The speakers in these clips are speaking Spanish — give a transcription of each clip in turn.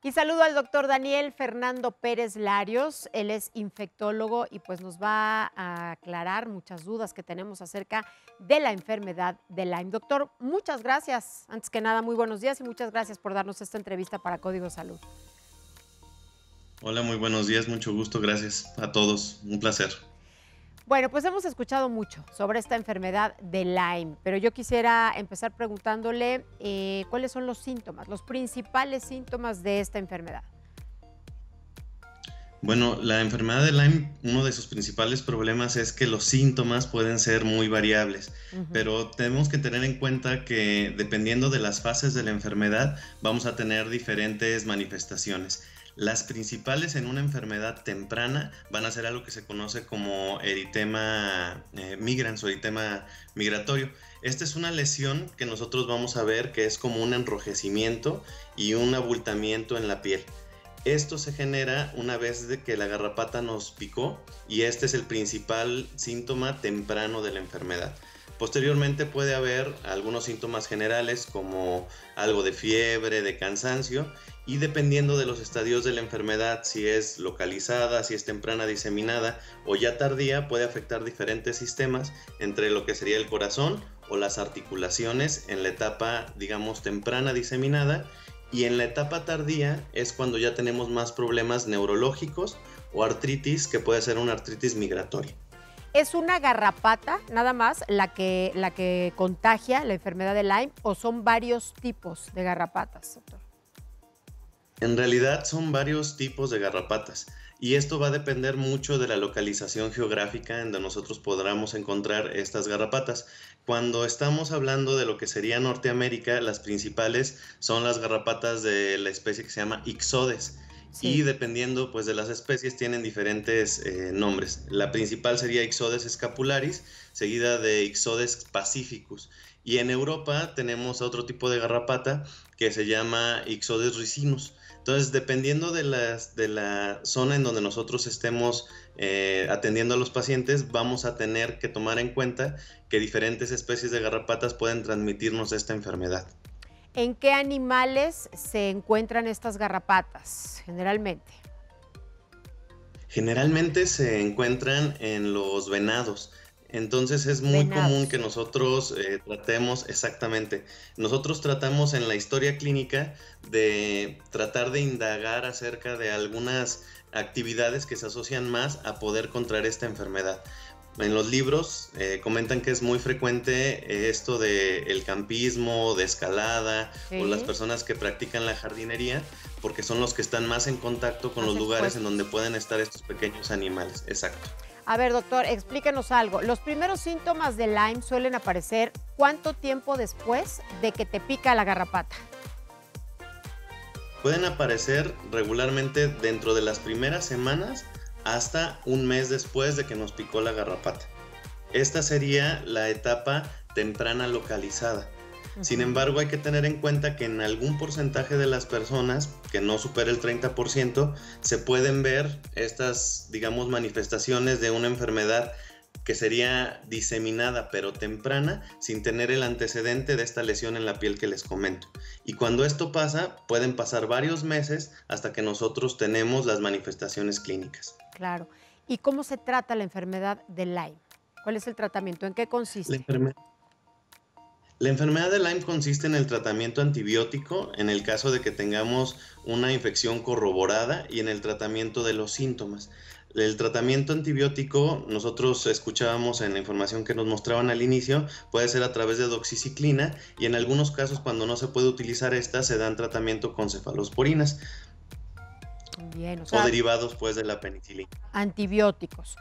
Y saludo al doctor Daniel Fernando Pérez Larios. Él es infectólogo y pues nos va a aclarar muchas dudas que tenemos acerca de la enfermedad de Lyme. Doctor, muchas gracias. Antes que nada, muy buenos días y muchas gracias por darnos esta entrevista para Código Salud. Hola, muy buenos días, mucho gusto, gracias a todos, un placer. Bueno, pues hemos escuchado mucho sobre esta enfermedad de Lyme, pero yo quisiera empezar preguntándole cuáles son los síntomas, los principales síntomas de esta enfermedad. Bueno, la enfermedad de Lyme, uno de sus principales problemas es que los síntomas pueden ser muy variables, Ujú. pero tenemos que tener en cuenta que dependiendo de las fases de la enfermedad, vamos a tener diferentes manifestaciones. Las principales en una enfermedad temprana van a ser algo que se conoce como eritema migrans o eritema migratorio. Esta es una lesión que nosotros vamos a ver que es como un enrojecimiento y un abultamiento en la piel. Esto se genera una vez de que la garrapata nos picó y este es el principal síntoma temprano de la enfermedad. Posteriormente puede haber algunos síntomas generales como algo de fiebre, de cansancio y dependiendo de los estadios de la enfermedad, si es localizada, si es temprana diseminada o ya tardía, puede afectar diferentes sistemas entre lo que sería el corazón o las articulaciones en la etapa, digamos, temprana diseminada y en la etapa tardía es cuando ya tenemos más problemas neurológicos o artritis, que puede ser una artritis migratoria. ¿Es una garrapata nada más la que contagia la enfermedad de Lyme o son varios tipos de garrapatas, doctor? En realidad son varios tipos de garrapatas y esto va a depender mucho de la localización geográfica en donde nosotros podamos encontrar estas garrapatas. Cuando estamos hablando de lo que sería Norteamérica, las principales son las garrapatas de la especie que se llama Ixodes y Sí. dependiendo pues de las especies tienen diferentes nombres. La principal sería Ixodes scapularis, seguida de Ixodes pacificus. Y en Europa tenemos otro tipo de garrapata que se llama Ixodes ricinus. Entonces, dependiendo de la zona en donde nosotros estemos atendiendo a los pacientes, vamos a tener que tomar en cuenta que diferentes especies de garrapatas pueden transmitirnos esta enfermedad. ¿En qué animales se encuentran estas garrapatas generalmente? Generalmente se encuentran en los venados. Entonces es muy común que Venados. nosotros tratemos exactamente. Nosotros tratamos en la historia clínica de tratar de indagar acerca de algunas actividades que se asocian más a poder contraer esta enfermedad. En los libros comentan que es muy frecuente esto de el campismo, de escalada o las Sí, personas que practican la jardinería porque son los que están más en contacto con más los lugares en donde expuestos. pueden estar estos pequeños animales. Exacto. A ver, doctor, explíquenos algo. Los primeros síntomas de Lyme suelen aparecer ¿cuánto tiempo después de que te pica la garrapata? Pueden aparecer regularmente dentro de las primeras semanas hasta un mes después de que nos picó la garrapata. Esta sería la etapa temprana localizada. Sin Ujú. embargo, hay que tener en cuenta que en algún porcentaje de las personas, que no supera el 30%, se pueden ver estas, digamos, manifestaciones de una enfermedad que sería diseminada pero temprana sin tener el antecedente de esta lesión en la piel que les comento. Y cuando esto pasa, pueden pasar varios meses hasta que nosotros tenemos las manifestaciones clínicas. Claro. ¿Y cómo se trata la enfermedad de Lyme? ¿Cuál es el tratamiento? ¿En qué La consiste? enfermedad La enfermedad de Lyme consiste en el tratamiento antibiótico en el caso de que tengamos una infección corroborada y en el tratamiento de los síntomas. El tratamiento antibiótico, nosotros escuchábamos en la información que nos mostraban al inicio, puede ser a través de doxiciclina y en algunos casos cuando no se puede utilizar esta se dan tratamiento con cefalosporinas Bien, o o sea, derivados pues de la penicilina. antibióticos.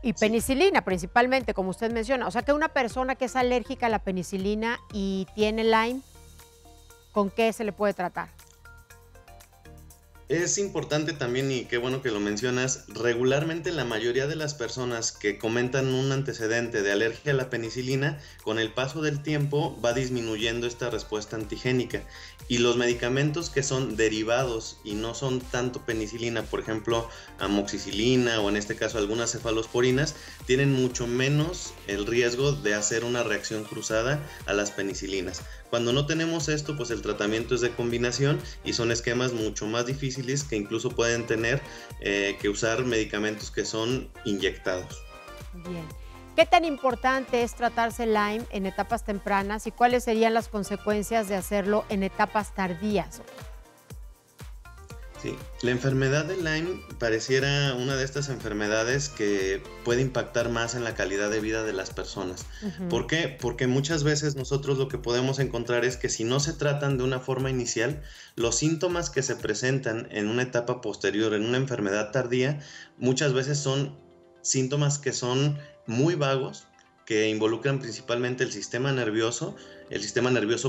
Y Sí. penicilina principalmente, como usted menciona. O sea, que una persona que es alérgica a la penicilina y tiene Lyme, ¿con qué se le puede tratar? Es importante también, y qué bueno que lo mencionas, regularmente la mayoría de las personas que comentan un antecedente de alergia a la penicilina, con el paso del tiempo va disminuyendo esta respuesta antigénica. Y los medicamentos que son derivados y no son tanto penicilina, por ejemplo, amoxicilina o en este caso algunas cefalosporinas, tienen mucho menos el riesgo de hacer una reacción cruzada a las penicilinas. Cuando no tenemos esto, pues el tratamiento es de combinación y son esquemas mucho más difíciles que incluso pueden tener que usar medicamentos que son inyectados. Bien. ¿Qué tan importante es tratarse Lyme en etapas tempranas y cuáles serían las consecuencias de hacerlo en etapas tardías? Sí, la enfermedad de Lyme pareciera una de estas enfermedades que puede impactar más en la calidad de vida de las personas. Ujú. ¿Por qué? Porque muchas veces nosotros lo que podemos encontrar es que si no se tratan de una forma inicial, los síntomas que se presentan en una etapa posterior, en una enfermedad tardía, muchas veces son síntomas que son muy vagos, que involucran principalmente el sistema nervioso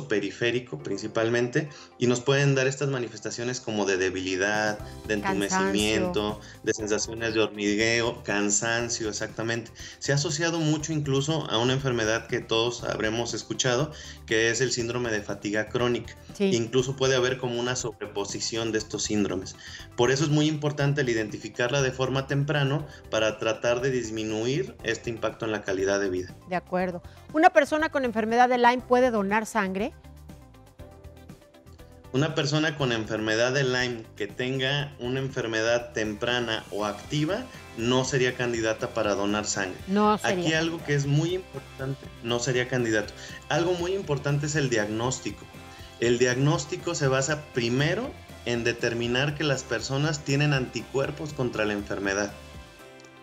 periférico principalmente, y nos pueden dar estas manifestaciones como de debilidad, de Cansancio. entumecimiento, de sensaciones de hormigueo, cansancio, exactamente. Se ha asociado mucho incluso a una enfermedad que todos habremos escuchado, que es el síndrome de fatiga crónica. Sí. Incluso puede haber como una sobreposición de estos síndromes. Por eso es muy importante el identificarla de forma temprano para tratar de disminuir este impacto en la calidad de vida. De acuerdo. ¿Una persona con enfermedad de Lyme puede donar sangre? Una persona con enfermedad de Lyme que tenga una enfermedad temprana o activa no sería candidata para donar sangre. No sería Aquí algo que candidata. es muy importante, no sería candidato. Algo muy importante es el diagnóstico. El diagnóstico se basa primero en determinar que las personas tienen anticuerpos contra la enfermedad.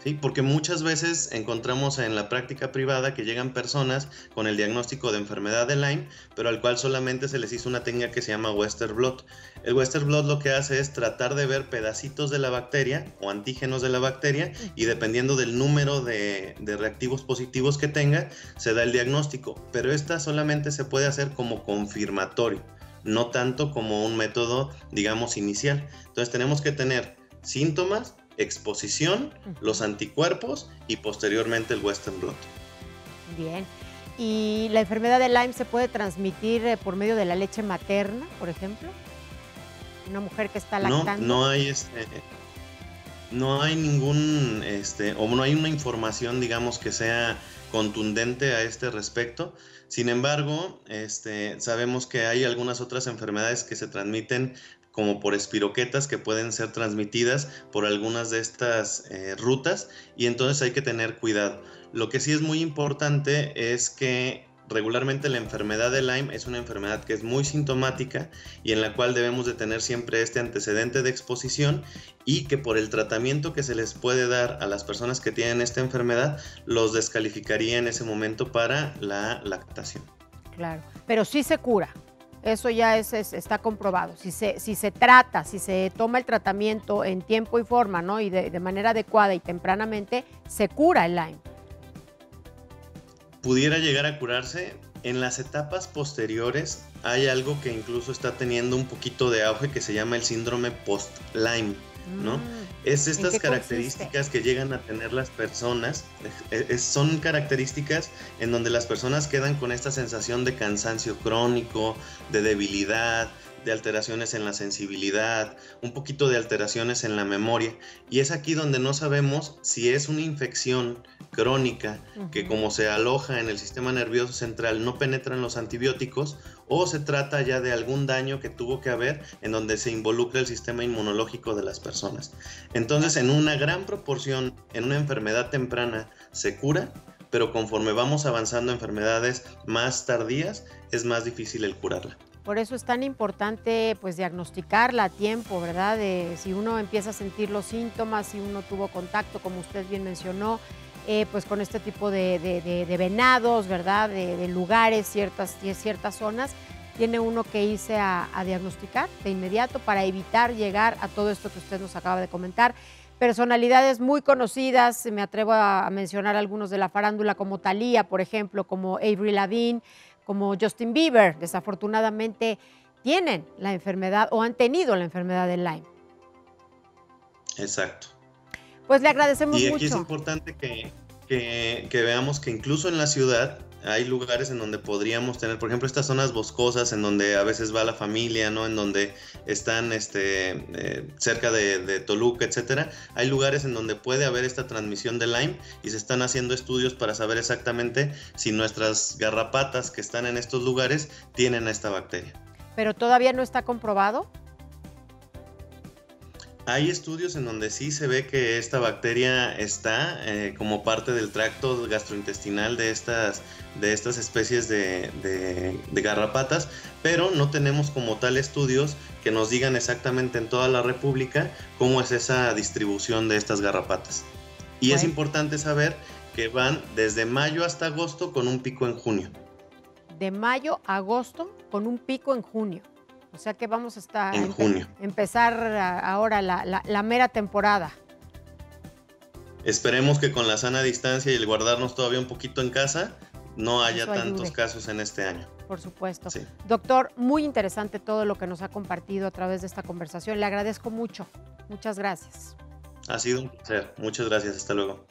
Sí, porque muchas veces encontramos en la práctica privada que llegan personas con el diagnóstico de enfermedad de Lyme, pero al cual solamente se les hizo una técnica que se llama Western blot. El Western blot lo que hace es tratar de ver pedacitos de la bacteria o antígenos de la bacteria y Ujú. dependiendo del número de reactivos positivos que tenga, se da el diagnóstico. Pero esta solamente se puede hacer como confirmatorio, no tanto como un método, digamos, inicial. Entonces tenemos que tener síntomas, exposición, los Ujú. anticuerpos y posteriormente el Western blot. Bien. ¿Y la enfermedad de Lyme se puede transmitir por medio de la leche materna, por ejemplo? Una mujer que está No, lactando. no hay ningún, o no hay una información, digamos, que sea contundente a este respecto. Sin embargo, sabemos que hay algunas otras enfermedades que se transmiten como por espiroquetas que pueden ser transmitidas por algunas de estas rutas y entonces hay que tener cuidado. Lo que sí es muy importante es que regularmente la enfermedad de Lyme es una enfermedad que es muy sintomática y en la cual debemos de tener siempre este antecedente de exposición y que por el tratamiento que se les puede dar a las personas que tienen esta enfermedad los descalificaría en ese momento para la lactación. Claro, pero sí se cura. Eso ya está comprobado. Si se trata, si se toma el tratamiento en tiempo y forma, ¿no? Y de manera adecuada y tempranamente, se cura el Lyme. Pudiera llegar a curarse. En las etapas posteriores hay algo que incluso está teniendo un poquito de auge que se llama el síndrome post-Lyme, ¿no? Es ¿En estas qué consiste? características que llegan a tener las personas, son características en donde las personas quedan con esta sensación de cansancio crónico, de debilidad, de alteraciones en la sensibilidad, un poquito de alteraciones en la memoria. Y es aquí donde no sabemos si es una infección crónica que Ujú. como se aloja en el sistema nervioso central no penetran los antibióticos o se trata ya de algún daño que tuvo que haber en donde se involucra el sistema inmunológico de las personas. Entonces, Claro. en una gran proporción, en una enfermedad temprana se cura, pero conforme vamos avanzando a enfermedades más tardías, es más difícil el curarla. Por eso es tan importante, pues, diagnosticarla a tiempo, ¿verdad? Si uno empieza a sentir los síntomas, si uno tuvo contacto, como usted bien mencionó, pues, con este tipo de venados, ¿verdad? De lugares, ciertas zonas, tiene uno que irse a diagnosticar de inmediato para evitar llegar a todo esto que usted nos acaba de comentar. Personalidades muy conocidas, me atrevo a mencionar algunos de la farándula, como Thalía, por ejemplo, como Avril Lavigne, como Justin Bieber, desafortunadamente tienen la enfermedad o han tenido la enfermedad de Lyme. Exacto. Pues le agradecemos Y aquí es mucho. importante que veamos que incluso en la ciudad hay lugares en donde podríamos tener, por ejemplo, estas zonas boscosas en donde a veces va la familia, ¿no? En donde están cerca de Toluca, etcétera. Hay lugares en donde puede haber esta transmisión de Lyme y se están haciendo estudios para saber exactamente si nuestras garrapatas que están en estos lugares tienen esta bacteria. ¿Pero todavía no está comprobado? Hay estudios en donde sí se ve que esta bacteria está como parte del tracto gastrointestinal de estas especies de garrapatas, pero no tenemos como tal estudios que nos digan exactamente en toda la República cómo es esa distribución de estas garrapatas. Y es importante saber que van desde mayo hasta agosto con un pico en junio. De mayo a agosto con un pico en junio. O sea que vamos a estar en junio. Empezar ahora la mera temporada. Esperemos que con la sana distancia y el guardarnos todavía un poquito en casa, no haya tantos casos en este año. Por supuesto. Sí. Doctor, muy interesante todo lo que nos ha compartido a través de esta conversación. Le agradezco mucho. Muchas gracias. Ha sido un placer. Muchas gracias. Hasta luego.